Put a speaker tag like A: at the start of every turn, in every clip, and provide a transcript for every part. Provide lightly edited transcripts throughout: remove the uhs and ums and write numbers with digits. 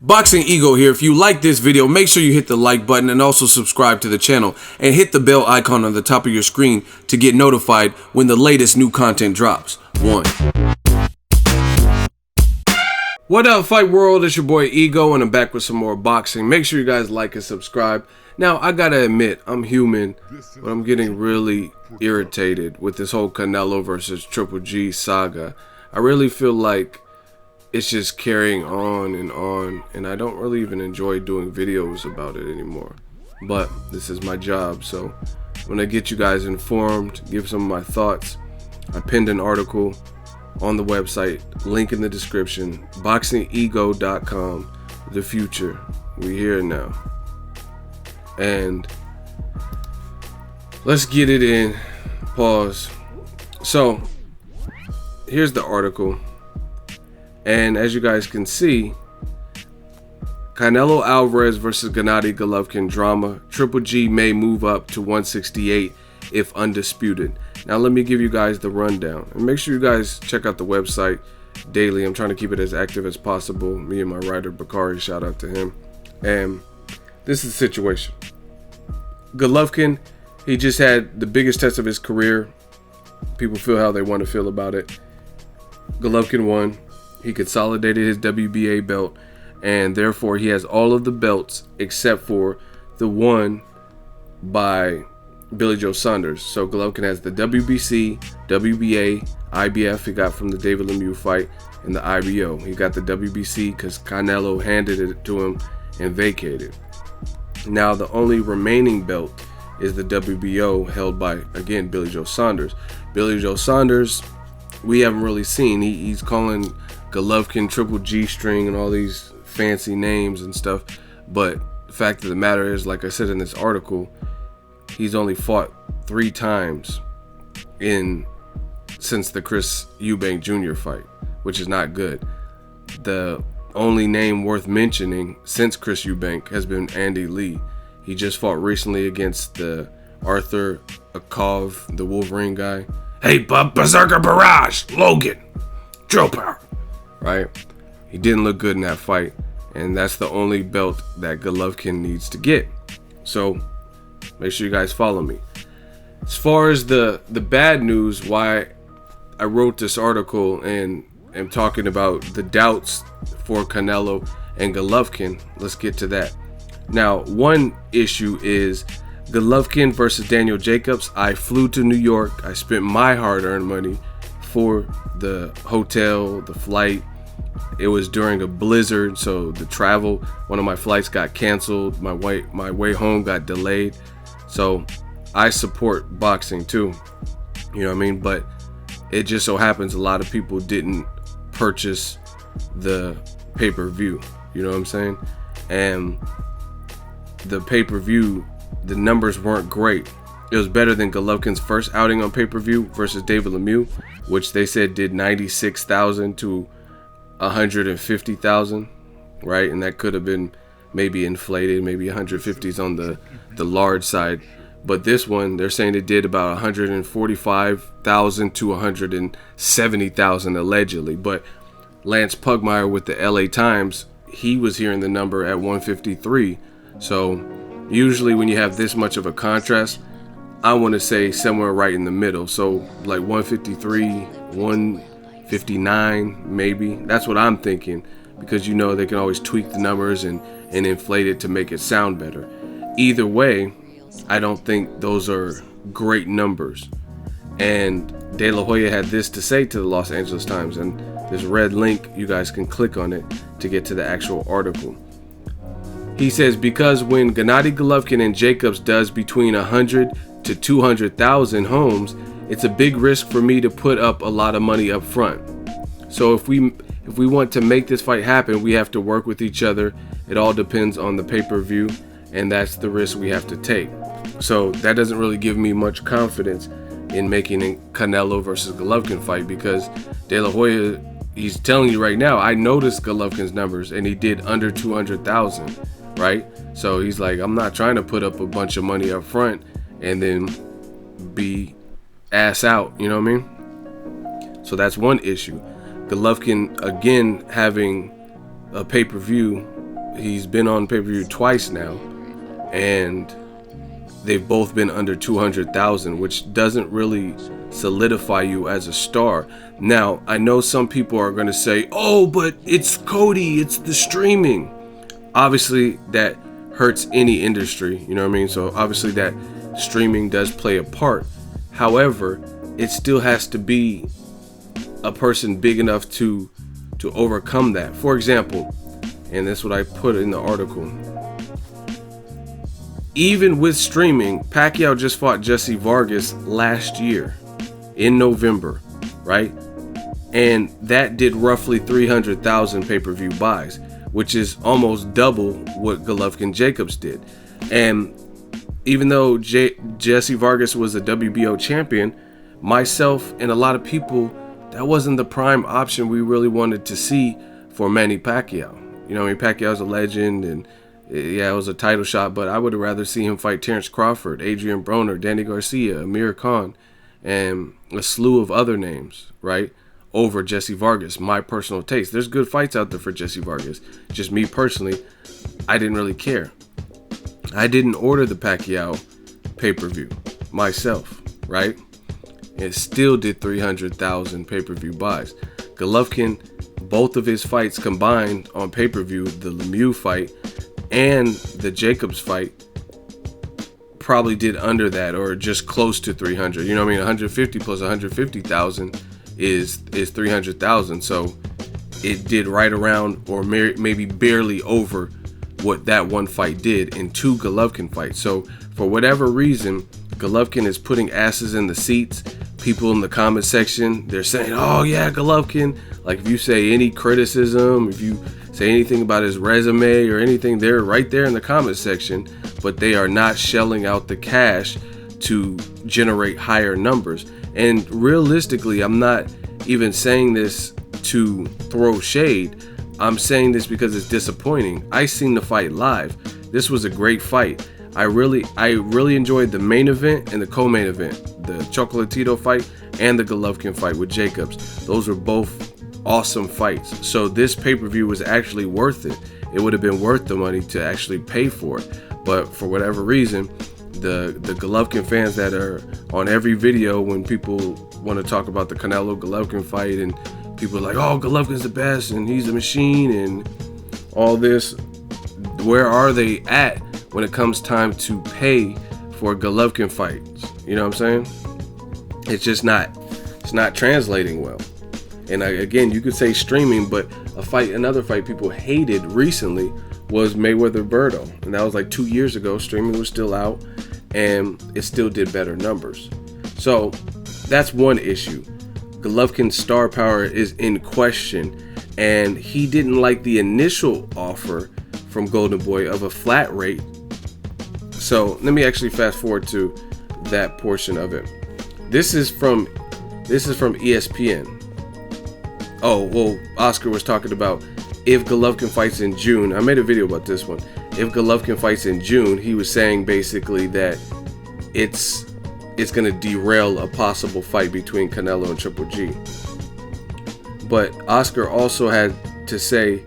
A: Boxing Ego here. If you like this video, make sure you hit the like button and also subscribe to the channel and hit the bell icon on the top of your screen to get notified when the latest new content drops. What up, Fight World? It's your boy Ego and I'm back with some more boxing. Make sure you guys like and subscribe. Now, I gotta admit, I'm human, but I'm getting really irritated with this whole Canelo versus Triple G saga. I really feel like it's just carrying on, and I don't really even enjoy doing videos about it anymore. But this is my job, so I'm gonna get you guys informed, give some of my thoughts. I pinned an article on the website, link in the description, boxingego.com. The future, we here now. And let's get it in. Pause. So here's the article. And as you guys can see, Canelo Alvarez versus Gennady Golovkin drama. Triple G may move up to 168 if undisputed. Now let me give you guys the rundown. And make sure you guys check out the website daily. I'm trying to keep it as active as possible. Me and my writer Bakari, shout out to him. And this is the situation. Golovkin, he just had the biggest test of his career. People feel how they want to feel about it. Golovkin won. He consolidated his WBA belt, and therefore he has all of the belts except for the one by Billy Joe Saunders. So Golovkin has the WBC, WBA, IBF he got from the David Lemieux fight, and the IBO. He got the WBC because Canelo handed it to him and vacated. Now the only remaining belt is the WBO, held by, again, Billy Joe Saunders. Billy Joe Saunders, we haven't really seen. He's calling Golovkin Triple G string and all these fancy names and stuff, but the fact of the matter is, like I said in this article, he's only fought 3 times since the Chris Eubank Jr. fight, which is not good. The only name worth mentioning since Chris Eubank has been Andy Lee. He just fought recently against the Arthur Akov, the Wolverine guy. Hey, Berserker Barrage, Logan, drill power. Right? He didn't look good in that fight, and that's the only belt that Golovkin needs to get. So make sure you guys follow me. As far as the bad news, why I wrote this article and am talking about the doubts for Canelo and Golovkin, let's get to that. Now, one issue is Golovkin versus Daniel Jacobs. I flew to New York. I spent my hard-earned money for the hotel, the flight. It was during a blizzard, so the travel, one of my flights got canceled. My way home got delayed. So I support boxing too, you know what I mean? But it just so happens a lot of people didn't purchase the pay-per-view, you know what I'm saying? And the pay-per-view, the numbers weren't great. It was better than Golovkin's first outing on pay-per-view versus David Lemieux, which they said did 96,000 to 150,000, right? And that could have been maybe inflated, maybe 150s on the large side. But this one, they're saying it did about 145,000 to 170,000 allegedly. But Lance Pugmire with the LA Times, he was hearing the number at 153. So usually when you have this much of a contrast, I want to say somewhere right in the middle. So like 153, 159 maybe. That's what I'm thinking, because you know they can always tweak the numbers and inflate it to make it sound better. Either way, I don't think those are great numbers. And De La Hoya had this to say to the Los Angeles Times, and this red link, you guys can click on it to get to the actual article. He says, because when Gennady Golovkin and Jacobs does between 100 to 200,000 homes, it's a big risk for me to put up a lot of money up front. So if we want to make this fight happen, we have to work with each other. It all depends on the pay-per-view, and that's the risk we have to take. So that doesn't really give me much confidence in making a Canelo versus Golovkin fight, because De La Hoya, he's telling you right now, I noticed Golovkin's numbers and he did under 200,000, right? So he's like, I'm not trying to put up a bunch of money up front and then be ass out, you know what I mean? So that's one issue. Golovkin, again, having a pay-per-view he's been on pay-per-view twice now, and they've both been under 200,000, which doesn't really solidify you as a star. Now, I know some people are going to say, oh, but it's Cody, it's the streaming. Obviously, that hurts any industry, you know what I mean? So obviously that streaming does play a part. However, it still has to be a person big enough to overcome that. For example, and that's what I put in the article, even with streaming, Pacquiao just fought Jesse Vargas last year in November, right? And that did roughly 300,000 pay-per-view buys, which is almost double what Golovkin Jacobs did. And even though Jesse Vargas was a WBO champion, myself and a lot of people, that wasn't the prime option we really wanted to see for Manny Pacquiao. You know, I mean, Pacquiao's a legend, and yeah, it was a title shot, but I would have rather seen him fight Terrence Crawford, Adrian Broner, Danny Garcia, Amir Khan, and a slew of other names, right, over Jesse Vargas. My personal taste. There's good fights out there for Jesse Vargas. Just me personally, I didn't really care. I didn't order the Pacquiao pay-per-view myself, right? It still did 300,000 pay-per-view buys. Golovkin, both of his fights combined on pay-per-view, the Lemieux fight and the Jacobs fight, probably did under that or just close to 300. You know what I mean? 150 plus 150,000 is 300,000. So it did right around or maybe barely over what that one fight did in two Golovkin fights. So for whatever reason, Golovkin is putting asses in the seats. People in the comment section, they're saying, oh yeah, Golovkin. Like if you say any criticism, if you say anything about his resume or anything, they're right there in the comment section, but they are not shelling out the cash to generate higher numbers. And realistically, I'm not even saying this to throw shade. I'm saying this because it's disappointing. I seen the fight live. This was a great fight. I really enjoyed the main event and the co-main event, the Chocolatito fight and the Golovkin fight with Jacobs. Those were both awesome fights. So this pay-per-view was actually worth it. It would have been worth the money to actually pay for it. But for whatever reason, the Golovkin fans that are on every video when people want to talk about the Canelo Golovkin fight, and people are like, oh, Golovkin's the best and he's a machine and all this, where are they at when it comes time to pay for Golovkin fights? You know what I'm saying? It's just not translating well. And again, you could say streaming, but another fight people hated recently was Mayweather-Berto, and that was like 2 years ago. Streaming was still out, and it still did better numbers. So that's one issue. Golovkin's star power is in question, and he didn't like the initial offer from Golden Boy of a flat rate. So let me actually fast forward to that portion of it. This is from ESPN. Oh, well, Oscar was talking about if Golovkin fights in June. I made a video about this one. If Golovkin fights in June, he was saying basically that it's going to derail a possible fight between Canelo and Triple G. But Oscar also had to say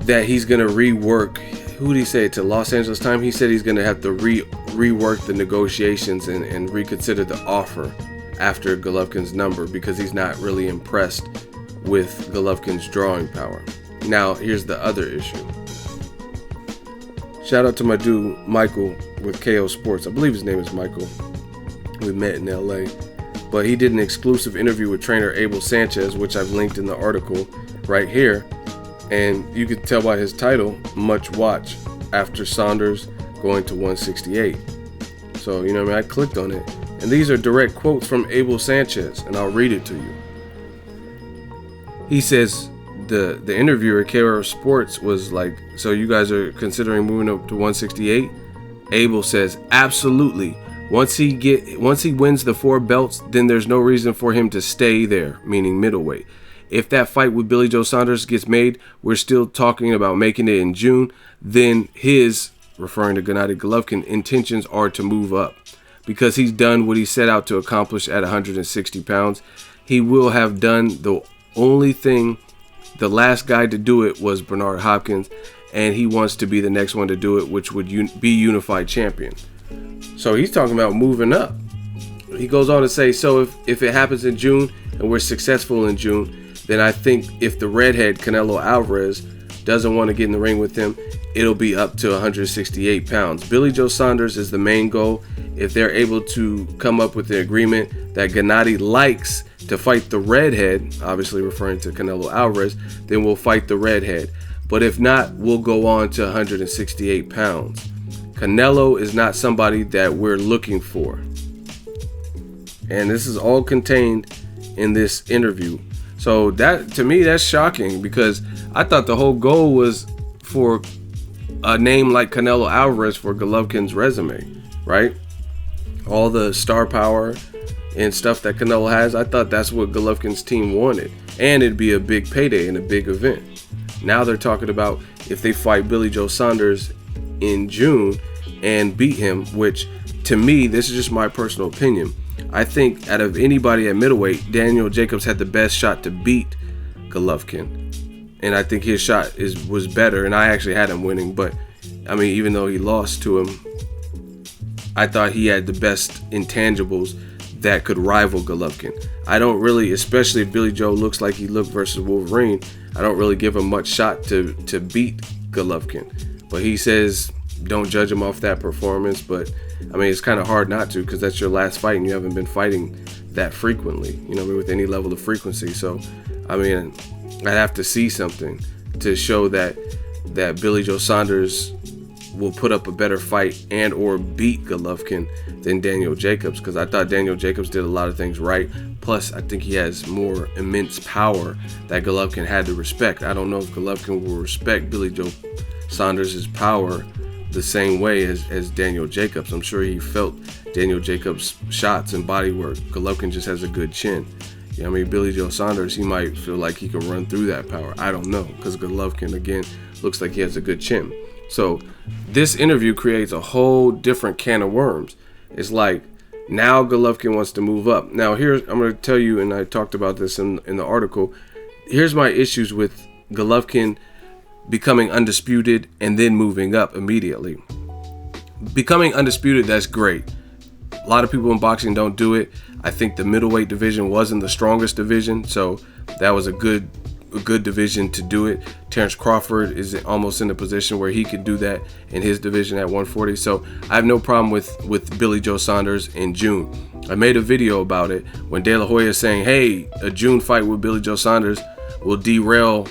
A: that he's going to rework. Who did he say to Los Angeles Times? He said he's going to have to rework the negotiations and reconsider the offer after Golovkin's number, because he's not really impressed with Golovkin's drawing power. Now, here's the other issue. Shout out to my dude Michael with KO Sports. I believe his name is Michael. We met in LA. But he did an exclusive interview with trainer Abel Sanchez, which I've linked in the article right here. And you can tell by his title, Much Watch, after Saunders going to 168. So, you know what I mean? I clicked on it. And these are direct quotes from Abel Sanchez, and I'll read it to you. He says, the interviewer at KO Sports was like, so you guys are considering moving up to 168? Abel says, absolutely. Once he wins the 4 belts, then there's no reason for him to stay there, meaning middleweight. If that fight with Billy Joe Saunders gets made, we're still talking about making it in June, then his, referring to Gennady Golovkin, intentions are to move up. Because he's done what he set out to accomplish at 160 pounds. He will have done the only thing the last guy to do it was Bernard Hopkins, and he wants to be the next one to do it, which would be unified champion. So he's talking about moving up. He goes on to say, so if it happens in June and we're successful in June, then I think if the redhead Canelo Alvarez doesn't want to get in the ring with him, it'll be up to 168 pounds. Billy Joe Saunders is the main goal. If they're able to come up with the agreement that Gennady likes to fight the redhead, obviously referring to Canelo Alvarez, then we'll fight the redhead. But if not, we'll go on to 168 pounds. Canelo is not somebody that we're looking for. And this is all contained in this interview. So that, to me, that's shocking, because I thought the whole goal was for a name like Canelo Alvarez for Golovkin's resume, right? All the star power and stuff that Canelo has, I thought that's what Golovkin's team wanted. And it'd be a big payday and a big event. Now they're talking about if they fight Billy Joe Saunders in June and beat him, which to me, this is just my personal opinion, I think out of anybody at middleweight, Daniel Jacobs had the best shot to beat Golovkin. And I think his shot was better, and I actually had him winning. But, I mean, even though he lost to him, I thought he had the best intangibles that could rival Golovkin. I don't really, especially if Billy Joe looks like he looked versus Wolverine, I don't really give him much shot to beat Golovkin. But he says don't judge him off that performance. But, I mean, it's kind of hard not to, because that's your last fight and you haven't been fighting that frequently, you know, with any level of frequency. So, I mean, I'd have to see something to show that Billy Joe Saunders will put up a better fight and or beat Golovkin than Daniel Jacobs, because I thought Daniel Jacobs did a lot of things right. Plus, I think he has more immense power that Golovkin had to respect. I don't know if Golovkin will respect Billy Joe Saunders' power the same way as Daniel Jacobs. I'm sure he felt Daniel Jacobs' shots and body work. Golovkin just has a good chin. I mean, Billy Joe Saunders, he might feel like he can run through that power. I don't know, because Golovkin, again, looks like he has a good chin. So this interview creates a whole different can of worms. It's like, now Golovkin wants to move up. Now, I'm going to tell you, and I talked about this in the article, here's my issues with Golovkin becoming undisputed and then moving up immediately. Becoming undisputed, that's great. A lot of people in boxing don't do it. I think the middleweight division wasn't the strongest division, so that was a good division to do it. Terrence Crawford is almost in a position where he could do that in his division at 140. So I have no problem with Billy Joe Saunders in June. I made a video about it when De La Hoya saying, hey, a June fight with Billy Joe Saunders will derail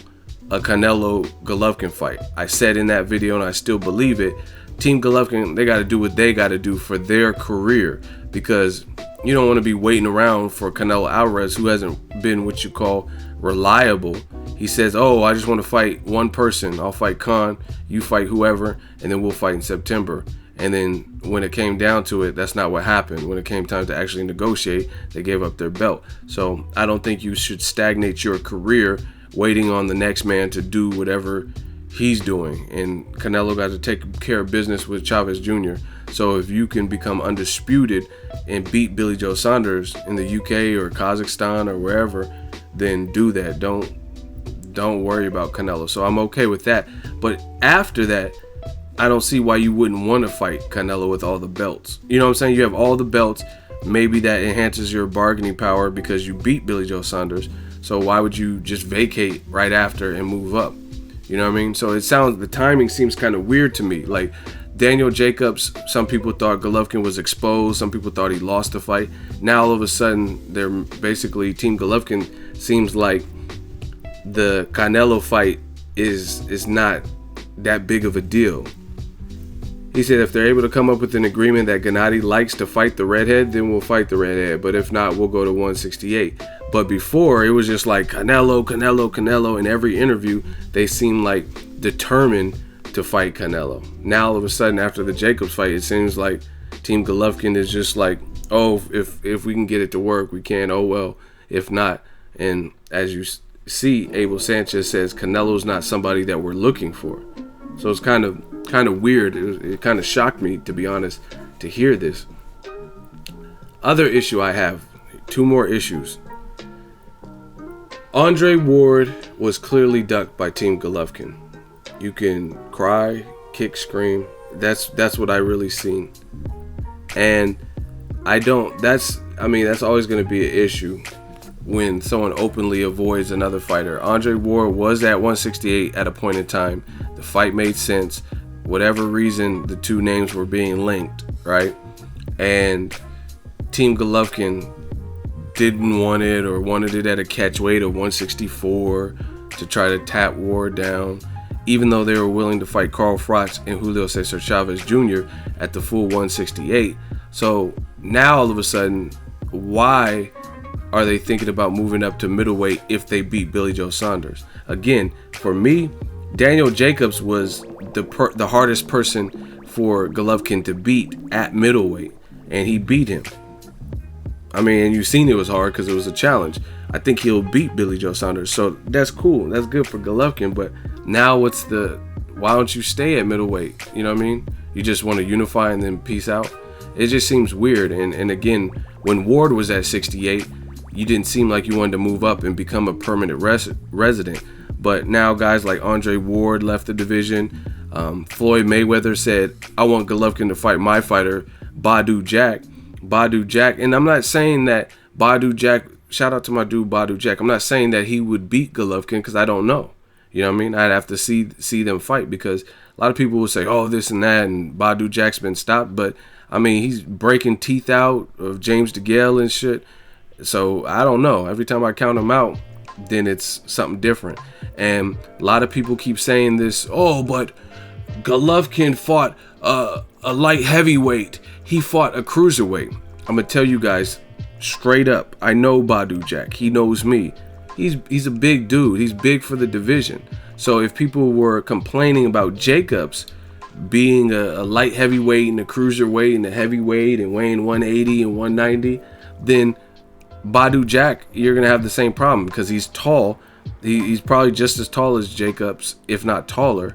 A: a Canelo Golovkin fight. I said in that video, and I still believe it, Team Golovkin, they got to do what they got to do for their career, because you don't want to be waiting around for Canelo Alvarez, who hasn't been what you call reliable. He says, oh, I just want to fight one person. I'll fight Khan, you fight whoever, and then we'll fight in September. And then when it came down to it, that's not what happened. When it came time to actually negotiate, they gave up their belt. So I don't think you should stagnate your career waiting on the next man to do whatever he's doing. And Canelo got to take care of business with Chavez Jr. So if you can become undisputed and beat Billy Joe Saunders in the UK or Kazakhstan or wherever, then do that. Don't worry about Canelo. So I'm okay with that. But after that, I don't see why you wouldn't want to fight Canelo with all the belts. You know what I'm saying? You have all the belts. Maybe that enhances your bargaining power because you beat Billy Joe Saunders. So why would you just vacate right after and move up? You know what I mean? So the timing seems kind of weird to me. Like Daniel Jacobs, some people thought Golovkin was exposed. Some people thought he lost the fight. Now all of a sudden, they're basically Team Golovkin seems like the Canelo fight is not that big of a deal. He said if they're able to come up with an agreement that Gennady likes to fight the redhead, then we'll fight the redhead. But if not, we'll go to 168. But before, it was just like Canelo, Canelo, Canelo. In every interview, they seemed like determined to fight Canelo. Now, all of a sudden, after the Jacobs fight, it seems like Team Golovkin is just like, oh, if we can get it to work, we can. Oh, well, if not. And as you see, Abel Sanchez says Canelo's not somebody that we're looking for. So it's kind of weird. It kind of shocked me, to be honest, to hear this. Other issue I have, two more issues. Andre Ward was clearly ducked by Team Golovkin. You can cry, kick, scream. That's what I really seen. And that's always going to be an issue when someone openly avoids another fighter. Andre Ward was at 168 at a point in time. The fight made sense. Whatever reason, the two names were being linked, right? And Team Golovkin didn't want it, or wanted it at a catch weight of 164 to try to tap Ward down, even though they were willing to fight Carl Froch and Julio Cesar Chavez Jr. at the full 168. So now all of a sudden, why are they thinking about moving up to middleweight if they beat Billy Joe Saunders? Again, for me, Daniel Jacobs was the hardest person for Golovkin to beat at middleweight, and he beat him. I mean, and you've seen it was hard because it was a challenge. I think he'll beat Billy Joe Saunders, so that's cool. That's good for Golovkin. But now why don't you stay at middleweight? You know what I mean? You just want to unify and then peace out? It just seems weird. And again, when Ward was at 68, you didn't seem like you wanted to move up and become a permanent resident. But now guys like Andre Ward left the division. Floyd Mayweather said, I want Golovkin to fight my fighter, Badu Jack. And I'm not saying that Badu Jack, shout out to my dude Badu Jack, I'm not saying that he would beat Golovkin, because I don't know. You know what I mean? I'd have to see them fight, because a lot of people will say, oh, this and that, and Badu Jack's been stopped. But, I mean, he's breaking teeth out of James DeGale and shit. So, I don't know. Every time I count him out, then it's something different. And a lot of people keep saying this, oh, but Golovkin fought a light heavyweight. He fought a cruiserweight. I'm going to tell you guys straight up. I know Badu Jack. He knows me. He's a big dude. He's big for the division. So if people were complaining about Jacobs being a light heavyweight and a cruiserweight and a heavyweight and weighing 180 and 190, then Badu Jack, you're going to have the same problem, because he's tall. He's probably just as tall as Jacobs, if not taller.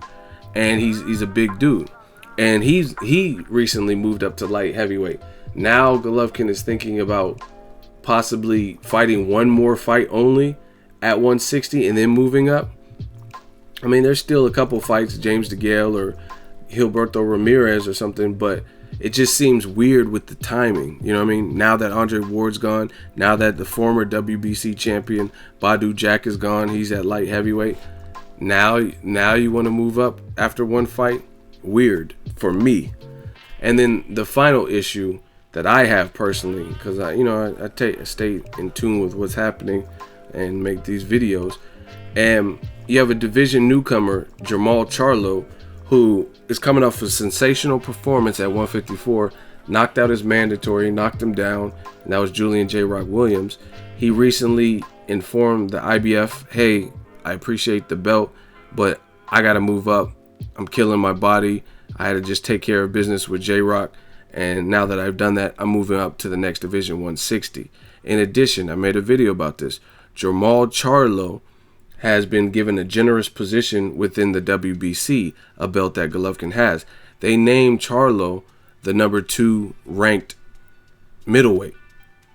A: And he's a big dude. And he recently moved up to light heavyweight. Now Golovkin is thinking about possibly fighting one more fight only at 160 and then moving up. I mean, there's still a couple fights, James DeGale or Gilberto Ramirez or something, but it just seems weird with the timing. You know what I mean? Now that Andre Ward's gone, now that the former WBC champion Badu Jack is gone, he's at light heavyweight. Now you want to move up after one fight? Weird for me. And then the final issue that I have personally, because I stay in tune with what's happening and make these videos, and you have a division newcomer, Jermall Charlo, who is coming off a sensational performance at 154, knocked out his mandatory, knocked him down, and that was Julian J. Rock Williams. He recently informed the IBF, hey, I appreciate the belt, but I got to move up. I'm killing my body. I had to just take care of business with J-Rock. And now that I've done that, I'm moving up to the next division, 160. In addition, I made a video about this. Jermall Charlo has been given a generous position within the WBC, a belt that Golovkin has. They named Charlo the number 2 ranked middleweight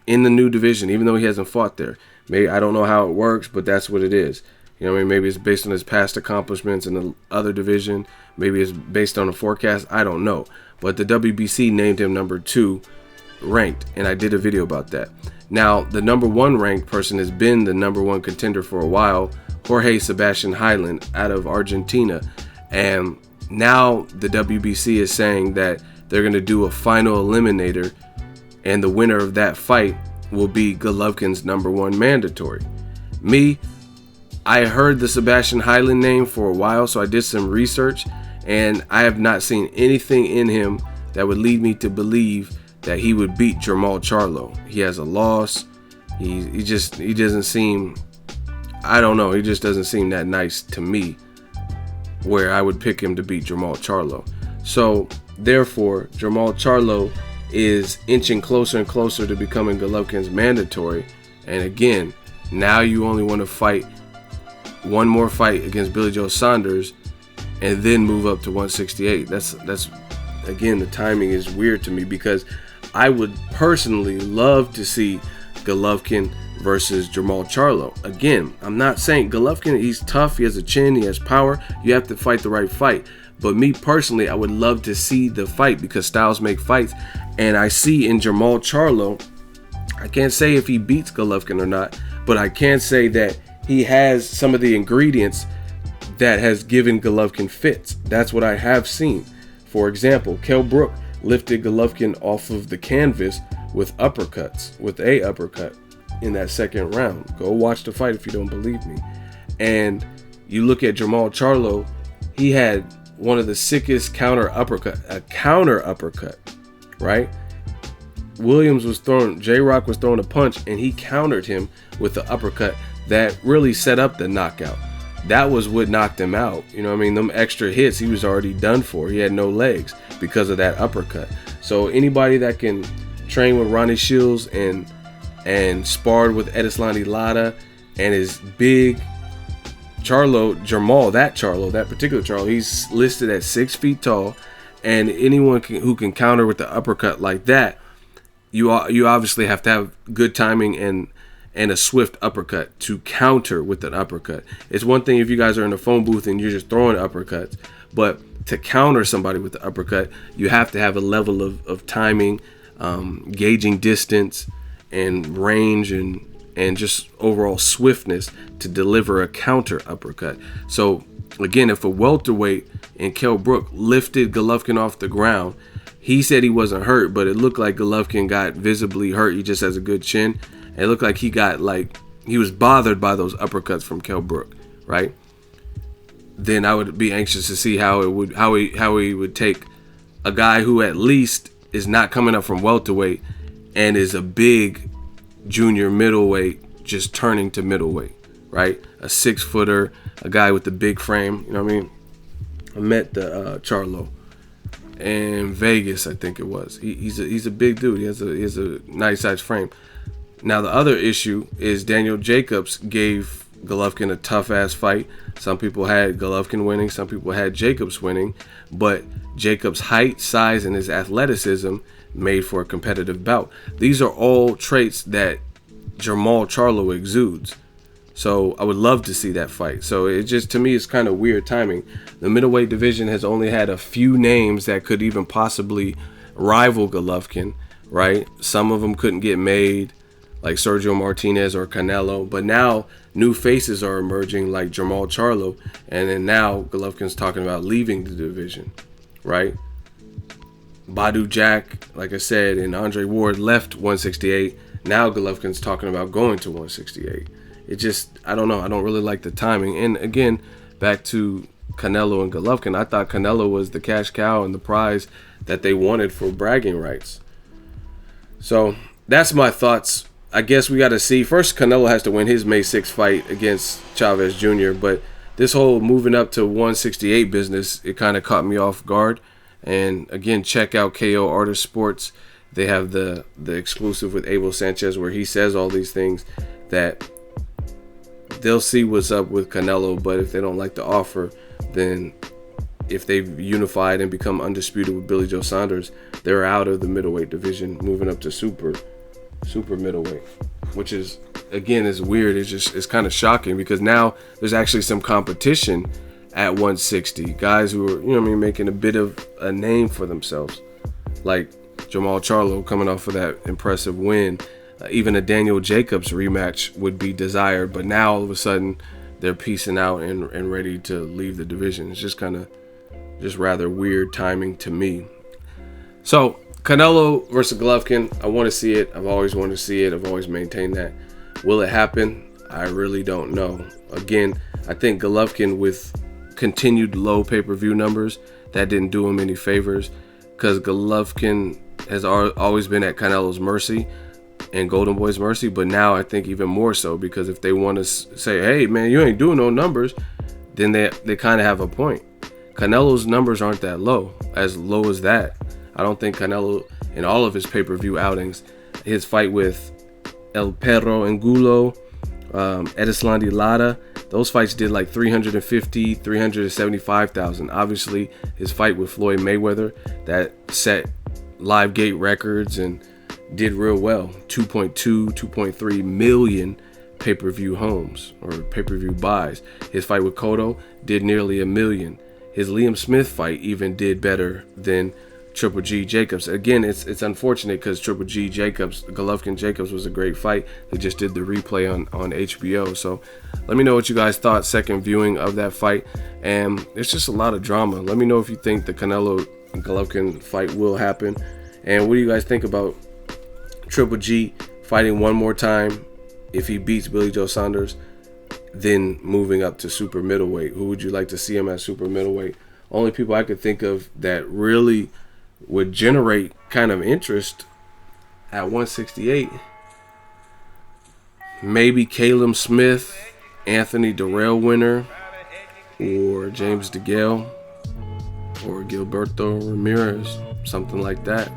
A: in the new division, even though he hasn't fought there. Maybe, I don't know how it works, but that's what it is. You know what I mean? Maybe it's based on his past accomplishments in the other division. Maybe it's based on a forecast. I don't know. But the WBC named him number 2 ranked, and I did a video about that. Now, the number 1 ranked person has been the number 1 contender for a while, Jorge Sebastian Highland out of Argentina. And now the WBC is saying that they're going to do a final eliminator, and the winner of that fight will be Golovkin's number 1 mandatory. I heard the Sebastian Highland name for a while, so I did some research, and I have not seen anything in him that would lead me to believe that he would beat Jermall Charlo. He has a loss. He doesn't seem, I don't know, he just doesn't seem that nice to me where I would pick him to beat Jermall Charlo. So therefore, Jermall Charlo is inching closer and closer to becoming Golovkin's mandatory. And again, now you only want to fight one more fight against Billy Joe Saunders and then move up to 168. That's again, the timing is weird to me, because I would personally love to see Golovkin versus Jermall Charlo. Again, I'm not saying Golovkin, he's tough, he has a chin, he has power. You have to fight the right fight. But me personally, I would love to see the fight because styles make fights. And I see in Jermall Charlo, I can't say if he beats Golovkin or not, but I can say that he has some of the ingredients that has given Golovkin fits. That's what I have seen. For example, Kell Brook lifted Golovkin off of the canvas with uppercuts, with a uppercut in that second round. Go watch the fight if you don't believe me. And you look at Jermall Charlo, he had one of the sickest counter uppercut, right? J-Rock was throwing a punch and he countered him with the uppercut that really set up the knockout. That was what knocked him out. You know what I mean? Them extra hits, he was already done for. He had no legs because of that uppercut. So anybody that can train with Ronnie Shields and sparred with Edeslandi Lara and is big, Jermall, that particular Charlo, he's listed at 6 feet tall, and anyone who can counter with the uppercut like that, you obviously have to have good timing and a swift uppercut to counter with an uppercut. It's one thing if you guys are in a phone booth and you're just throwing uppercuts, but to counter somebody with the uppercut, you have to have a level of timing, gauging distance and range and just overall swiftness to deliver a counter uppercut. So again, if a welterweight in Kell Brook lifted Golovkin off the ground, he said he wasn't hurt, but it looked like Golovkin got visibly hurt. He just has a good chin. It looked like he was bothered by those uppercuts from Kell Brook, right? Then I would be anxious to see how he would take a guy who at least is not coming up from welterweight and is a big junior middleweight just turning to middleweight, right? A 6-footer, a guy with the big frame. You know what I mean? I met the Charlo in Vegas, I think it was. He's a big dude. He has a nice size frame. Now the other issue is Daniel Jacobs gave Golovkin a tough ass fight. Some people had Golovkin winning, some people had Jacobs winning, but Jacobs' height, size, and his athleticism made for a competitive bout. These are all traits that Jermall Charlo exudes. So I would love to see that fight. So it just, to me, it's kind of weird timing. The middleweight division has only had a few names that could even possibly rival Golovkin, right? Some of them couldn't get made, like Sergio Martinez or Canelo. But now new faces are emerging like Jermall Charlo. And then now Golovkin's talking about leaving the division, right? Badu Jack, like I said, and Andre Ward left 168. Now Golovkin's talking about going to 168. It just, I don't know. I don't really like the timing. And again, back to Canelo and Golovkin, I thought Canelo was the cash cow and the prize that they wanted for bragging rights. So that's my thoughts. I guess we got to see. First, Canelo has to win his May 6th fight against Chavez Jr. But this whole moving up to 168 business, it kind of caught me off guard. And again, check out KO Artist Sports. They have the exclusive with Abel Sanchez where he says all these things that they'll see what's up with Canelo. But if they don't like the offer, then if they've unified and become undisputed with Billy Joe Saunders, they're out of the middleweight division, moving up to super middleweight, which is, again, is weird. It's kind of shocking because now there's actually some competition at 160. Guys who are, making a bit of a name for themselves, like Jermall Charlo coming off of that impressive win. Even a Daniel Jacobs rematch would be desired, but now all of a sudden they're piecing out and ready to leave the division. It's just kind of rather weird timing to me. So Canelo versus Golovkin, I want to see it. I've always wanted to see it. I've always maintained that. Will it happen? I really don't know. Again, I think Golovkin with continued low pay-per-view numbers, that didn't do him any favors because Golovkin has always been at Canelo's mercy and Golden Boy's mercy, but now I think even more so because if they want to say, hey, man, you ain't doing no numbers, then they kind of have a point. Canelo's numbers aren't that low as that. I don't think Canelo, in all of his pay-per-view outings, his fight with El Perro Angulo, Edeslandi Lara, those fights did like 350, 375,000. Obviously, his fight with Floyd Mayweather, that set live gate records and did real well. 2.2, 2.3 million pay-per-view homes or pay-per-view buys. His fight with Cotto did nearly 1 million. His Liam Smith fight even did better than Triple G Jacobs. Again, it's unfortunate because Triple G Jacobs, Golovkin Jacobs was a great fight. They just did the replay on HBO. So let me know what you guys thought second viewing of that fight. And it's just a lot of drama. Let me know if you think the Canelo Golovkin fight will happen. And what do you guys think about Triple G fighting one more time if he beats Billy Joe Saunders, then moving up to super middleweight? Who would you like to see him at super middleweight? Only people I could think of that really would generate kind of interest at 168, maybe Caleb Smith, Anthony Durrell winner, or James DeGale, or Gilberto Ramirez, something like that.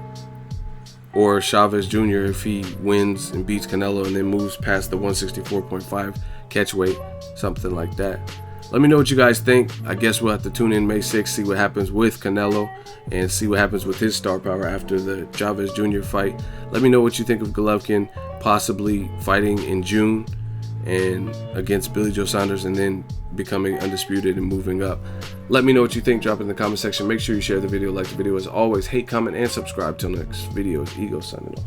A: Or Chavez Jr. if he wins and beats Canelo and then moves past the 164.5 catch weight, something like that. Let me know what you guys think. I guess we'll have to tune in May 6th, see what happens with Canelo and see what happens with his star power after the Chavez Jr. fight. Let me know what you think of Golovkin possibly fighting in June and against Billy Joe Saunders and then becoming undisputed and moving up. Let me know what you think. Drop it in the comment section. Make sure you share the video, like the video. As always, hate, comment, and subscribe. Till next video, it's Ego signing off.